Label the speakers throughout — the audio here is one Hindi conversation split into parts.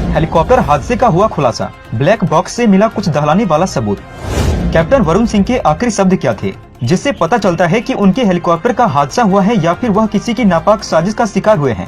Speaker 1: हेलीकॉप्टर हादसे का हुआ खुलासा, ब्लैक बॉक्स से मिला कुछ दहलाने वाला सबूत। कैप्टन वरुण सिंह के आखिरी शब्द क्या थे, जिससे पता चलता है कि उनके हेलीकॉप्टर का हादसा हुआ है या फिर वह किसी की नापाक साजिश का शिकार हुए हैं।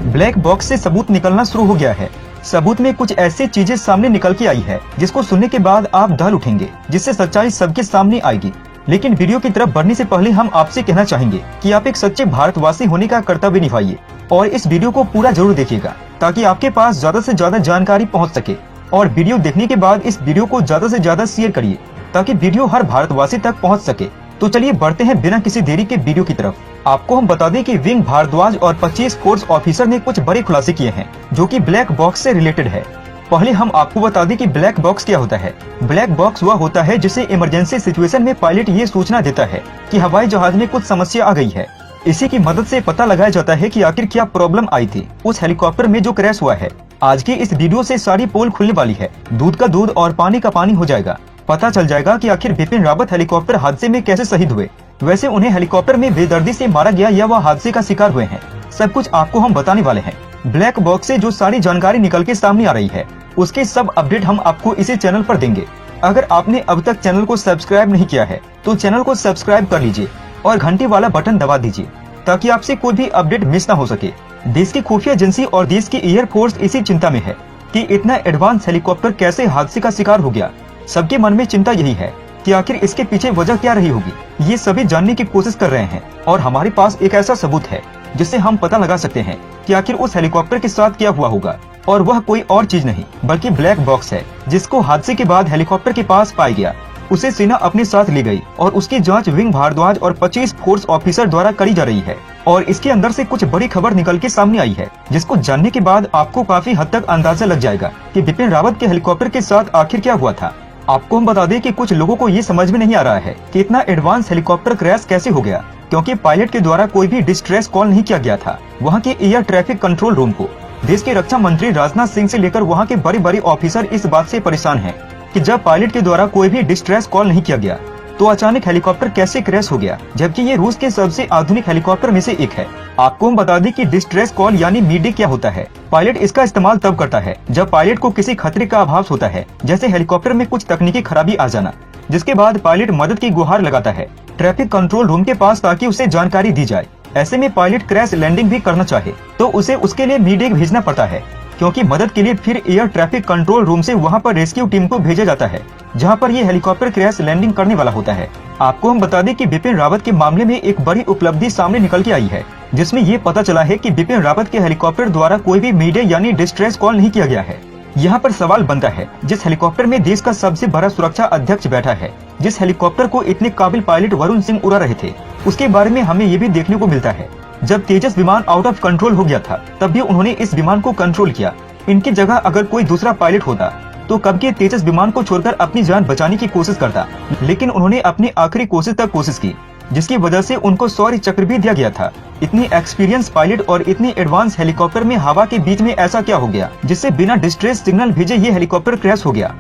Speaker 1: ब्लैक बॉक्स से सबूत निकलना शुरू हो गया है। सबूत में कुछ ऐसी चीजें सामने निकल के आई है जिसको सुनने के बाद आप दहल उठेंगे, जिससे सच्चाई सबके सामने आएगी। लेकिन वीडियो की तरफ बढ़ने से पहले हम आपसे कहना चाहेंगे कि आप एक सच्चे भारतवासी होने का कर्तव्य निभाइए और इस वीडियो को पूरा जरूर देखिएगा, ताकि आपके पास ज्यादा से ज्यादा जानकारी पहुंच सके। और वीडियो देखने के बाद इस वीडियो को ज्यादा से ज्यादा शेयर करिए, ताकि वीडियो हर भारतवासी तक पहुंच सके। तो चलिए बढ़ते हैं बिना किसी देरी के वीडियो की तरफ। आपको हम बता दें कि विंग भारद्वाज और 25 फोर्स ऑफिसर ने कुछ बड़े खुलासे किए हैं जो कि ब्लैक बॉक्स से रिलेटेड है। पहले हम आपको बता दें कि ब्लैक बॉक्स क्या होता है। ब्लैक बॉक्स वह होता है जिसे इमरजेंसी सिचुएशन में पायलट ये सूचना देता है कि हवाई जहाज में कुछ समस्या आ गई है। इसी की मदद से पता लगाया जाता है कि आखिर क्या प्रॉब्लम आई थी उस हेलीकॉप्टर में जो क्रैश हुआ है। आज की इस वीडियो से सारी पोल खुलने वाली है, दूध का दूध और पानी का पानी हो जाएगा। पता चल जाएगा कि आखिर बिपिन रावत हेलीकॉप्टर हादसे में कैसे शहीद हुए, वैसे उन्हें हेलीकॉप्टर में बेदर्दी से मारा गया या वह हादसे का शिकार हुए हैं। सब कुछ आपको हम बताने वाले हैं। ब्लैक बॉक्स से जो सारी जानकारी निकल के सामने आ रही है उसके सब अपडेट हम आपको इसी चैनल पर देंगे। अगर आपने अब तक चैनल को सब्सक्राइब नहीं किया है तो चैनल को सब्सक्राइब कर लीजिए और घंटी वाला बटन दबा दीजिए, ताकि आपसे कोई भी अपडेट मिस न हो सके। देश की खुफिया एजेंसी और देश की एयरफोर्स इसी चिंता में है कि इतना एडवांस हेलीकॉप्टर कैसे हादसे का शिकार हो गया। सबके मन में चिंता यही है कि आखिर इसके पीछे वजह क्या रही होगी। ये सभी जानने की कोशिश कर रहे हैं और हमारे पास एक ऐसा सबूत है जिससे हम पता लगा सकते हैं कि आखिर उस हेलीकॉप्टर के साथ क्या हुआ होगा। और वह कोई और चीज नहीं बल्कि ब्लैक बॉक्स है, जिसको हादसे के बाद हेलीकॉप्टर के पास पाया गया। उसे सेना अपने साथ ले गई और उसकी जांच विंग भारद्वाज और 25 फोर्स ऑफिसर द्वारा करी जा रही है। और इसके अंदर से कुछ बड़ी खबर निकल के सामने आई है, जिसको जानने के बाद आपको काफी हद तक अंदाजा लग जाएगा कि बिपिन रावत के हेलीकॉप्टर के साथ आखिर क्या हुआ था। आपको हम बता दें कि कुछ लोगों को ये समझ में नहीं आ रहा है कि इतना एडवांस हेलीकॉप्टर क्रैश कैसे हो गया, क्योंकि पायलट के द्वारा कोई भी डिस्ट्रेस कॉल नहीं किया गया था वहाँ के एयर ट्रैफिक कंट्रोल रूम को। देश के रक्षा मंत्री राजनाथ सिंह से लेकर वहाँ के बड़े बड़े ऑफिसर इस बात से परेशान हैं कि जब पायलट के द्वारा कोई भी डिस्ट्रेस कॉल नहीं किया गया तो अचानक हेलीकॉप्टर कैसे क्रैश हो गया, जबकि ये रूस के सबसे आधुनिक हेलीकॉप्टर में से एक है। आपको हम बता दें कि डिस्ट्रेस कॉल यानी मीडे क्या होता है। पायलट इसका इस्तेमाल तब करता है जब पायलट को किसी खतरे का आभास होता है, जैसे हेलीकॉप्टर में कुछ तकनीकी खराबी आ जाना, जिसके बाद पायलट मदद की गुहार लगाता है ट्रैफिक कंट्रोल रूम के पास ताकि उसे जानकारी दी जाए। ऐसे में पायलट क्रैश लैंडिंग भी करना चाहे तो उसे उसके लिए मीडे भेजना पड़ता है, क्योंकि मदद के लिए फिर एयर ट्रैफिक कंट्रोल रूम से वहां पर रेस्क्यू टीम को भेजा जाता है, जहां पर ये हेलीकॉप्टर क्रैश लैंडिंग करने वाला होता है। आपको हम बता दें कि बिपिन रावत के मामले में एक बड़ी उपलब्धि सामने निकल के आई है, जिसमें ये पता चला है कि बिपिन रावत के हेलीकॉप्टर द्वारा कोई भी मीडे यानी डिस्ट्रेस कॉल नहीं किया गया है। यहाँ पर सवाल बनता है, जिस हेलीकॉप्टर में देश का सबसे बड़ा सुरक्षा अध्यक्ष बैठा है, जिस हेलीकॉप्टर को इतने काबिल पायलट वरुण सिंह उड़ा रहे थे, उसके बारे में हमें ये भी देखने को मिलता है जब तेजस विमान आउट ऑफ कंट्रोल हो गया था तब भी उन्होंने इस विमान को कंट्रोल किया। इनकी जगह अगर कोई दूसरा पायलट होता तो कब के तेजस विमान को छोड़कर अपनी जान बचाने की कोशिश करता, लेकिन उन्होंने अपनी आखिरी कोशिश तक कोशिश की, जिसकी वजह से उनको शौर्य चक्र भी दिया गया था। इतनी एक्सपीरियंस पायलट और इतनी एडवांस हेलीकॉप्टर में हवा के बीच में ऐसा क्या हो गया जिससे बिना डिस्ट्रेस सिग्नल भेजे ये हेलीकॉप्टर क्रैश हो गया।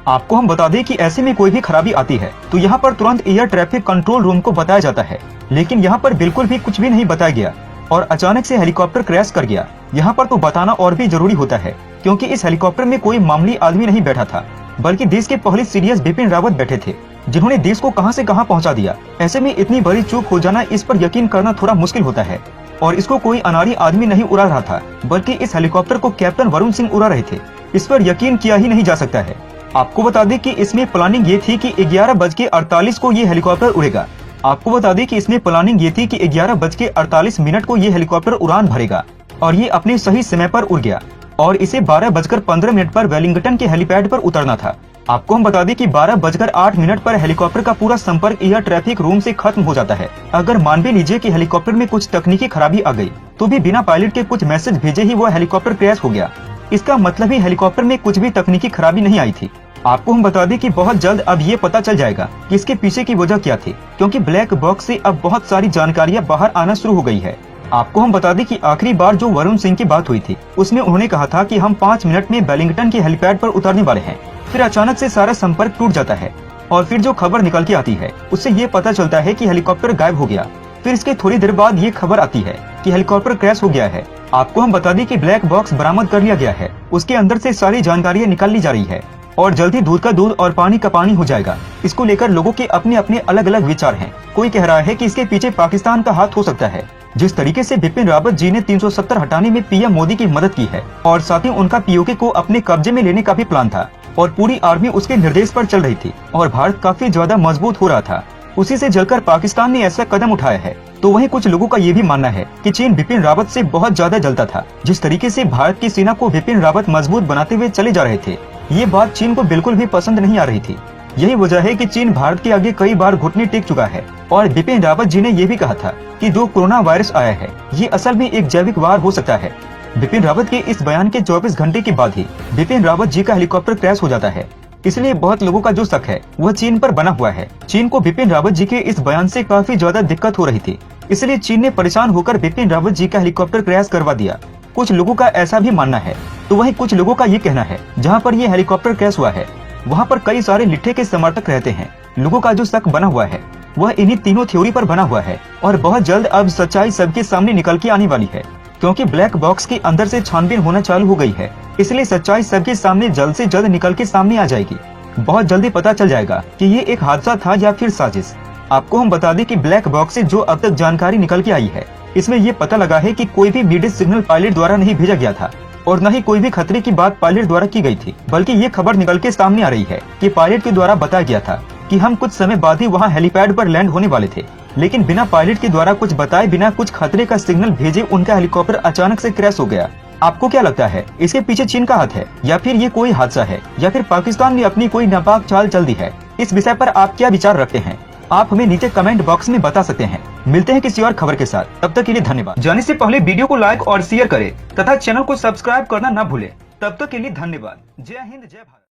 Speaker 1: आपको हम बता दें कि ऐसे में कोई भी खराबी आती है तो यहाँ पर तुरंत एयर ट्रैफिक कंट्रोल रूम को बताया जाता है, लेकिन यहाँ पर बिल्कुल भी कुछ भी नहीं बताया गया और अचानक से हेलीकॉप्टर क्रैश कर गया। यहाँ पर तो बताना और भी जरूरी होता है, क्योंकि इस हेलीकॉप्टर में कोई मामूली आदमी नहीं बैठा था, बल्कि देश के पहले सीडीएस बिपिन रावत बैठे थे, जिन्होंने देश को कहां से कहां पहुंचा दिया। ऐसे में इतनी बड़ी चूक हो जाना, इस पर यकीन करना थोड़ा मुश्किल होता है। और इसको कोई अनाड़ी आदमी नहीं उड़ा रहा था, बल्कि इस हेलीकॉप्टर को कैप्टन वरुण सिंह उड़ा रहे थे। इस पर यकीन किया ही नहीं जा सकता है। आपको बता दें कि इसमें प्लानिंग ये थी कि 11:48 को ये हेलीकॉप्टर उड़ेगा। आपको बता दें कि इसमें प्लानिंग ये थी कि 11:48 को ये हेलीकॉप्टर उड़ान भरेगा और ये अपने सही समय पर उड़ गया और इसे 12:15 पर वेलिंगटन के हेलीपैड पर उतरना था। आपको हम बता दें कि 12:08 पर हेलीकॉप्टर का पूरा संपर्क एयर ट्रैफिक रूम से खत्म हो जाता है। अगर मान भी लीजिए कि हेलीकॉप्टर में कुछ तकनीकी खराबी आ गई तो भी बिना पायलट के कुछ मैसेज भेजे ही वो हेलीकॉप्टर क्रैश हो गया। इसका मतलब ही हेलीकॉप्टर में कुछ भी तकनीकी खराबी नहीं आई थी। आपको हम बता दें कि बहुत जल्द अब ये पता चल जाएगा कि इसके पीछे की वजह क्या थी, क्योंकि ब्लैक बॉक्स से अब बहुत सारी जानकारियां बाहर आना शुरू हो गई है। आपको हम बता दें कि आखिरी बार जो वरुण सिंह की बात हुई थी उसमें उन्होंने कहा था कि हम 5 मिनट में वेलिंगटन के हेलीपैड पर उतरने वाले हैं। फिर अचानक से सारा संपर्क टूट जाता है और फिर जो खबर निकल के आती है उससे ये पता चलता है कि हेलीकॉप्टर गायब हो गया। फिर इसके थोड़ी देर बाद ये खबर आती है कि हेलीकॉप्टर क्रैश हो गया है। आपको हम बता दें कि ब्लैक बॉक्स बरामद कर लिया गया है। उसके अंदर से सारी जानकारियाँ निकाल ली जा रही है और जल्द ही दूध का दूध और पानी का पानी हो जाएगा। इसको लेकर लोगों के अपने अपने अलग अलग विचार हैं। कोई कह रहा है कि इसके पीछे पाकिस्तान का हाथ हो सकता है। जिस तरीके से बिपिन रावत जी ने 370 हटाने में पीएम मोदी की मदद की है और साथ ही उनका पीओके को अपने कब्जे में लेने का भी प्लान था और पूरी आर्मी उसके निर्देश पर चल रही थी और भारत काफी ज्यादा मजबूत हो रहा था, उसी से जलकर पाकिस्तान ने ऐसा कदम उठाया है। तो वहीं कुछ लोगों का ये भी मानना है कि चीन बिपिन रावत से बहुत ज्यादा जलता था। जिस तरीके से भारत की सेना को बिपिन रावत मजबूत बनाते हुए चले जा रहे थे, ये बात चीन को बिल्कुल भी पसंद नहीं आ रही थी। यही वजह है कि चीन भारत के आगे कई बार घुटने टेक चुका है और बिपिन रावत जी ने ये भी कहा था कि जो कोरोना वायरस आया है ये असल में एक जैविक वार हो सकता है। बिपिन रावत के इस बयान के 24 घंटे के बाद ही बिपिन रावत जी का हेलीकॉप्टर क्रैश हो जाता है। इसलिए बहुत लोगों का जो शक है वह चीन पर बना हुआ है। चीन को बिपिन रावत जी के इस बयान से काफी ज्यादा दिक्कत हो रही थी, इसलिए चीन ने परेशान होकर बिपिन रावत जी का हेलीकॉप्टर क्रैश करवा दिया। कुछ लोगों का ऐसा भी मानना है। तो वहीं कुछ लोगों का ये कहना है जहाँ पर ये हेलीकॉप्टर क्रैश हुआ है वहाँ पर कई सारे लिट्ठे के समर्थक रहते हैं। लोगों का जो शक बना हुआ है वह इन्हीं तीनों थ्योरी पर बना हुआ है और बहुत जल्द अब सच्चाई सबके सामने निकल के आने वाली है, क्योंकि ब्लैक बॉक्स के अंदर से छानबीन होना चालू हो गई है। इसलिए सच्चाई सबके सामने जल्द से जल्द निकल के सामने आ जाएगी। बहुत जल्दी पता चल जाएगा कि ये एक हादसा था या फिर साजिश। आपको हम बता दें कि ब्लैक बॉक्स से जो अब तक जानकारी निकल के आई है इसमें ये पता लगा है कि कोई भी मीडिया सिग्नल पायलट द्वारा नहीं भेजा गया था और न ही कोई भी खतरे की बात पायलट द्वारा की गई थी, बल्कि ये खबर निकल के सामने आ रही है कि पायलट के द्वारा बताया गया था कि हम कुछ समय बाद ही वहाँ हेलीपैड पर लैंड होने वाले थे, लेकिन बिना पायलट के द्वारा कुछ बताए बिना कुछ खतरे का सिग्नल भेजे उनका हेलीकॉप्टर अचानक से क्रैश हो गया। आपको क्या लगता है, इसके पीछे चीन का हाथ है या फिर ये कोई हादसा है या फिर पाकिस्तान ने अपनी कोई नापाक चाल चल दी है? इस विषय पर आप क्या विचार रखते हैं? आप हमें नीचे कमेंट बॉक्स में बता सकते हैं। मिलते हैं किसी और खबर के साथ, तब तक के लिए धन्यवाद। जाने से पहले वीडियो को लाइक और शेयर करें तथा चैनल को सब्सक्राइब करना न भूलें। तब तक के लिए धन्यवाद। जय हिंद, जय भारत।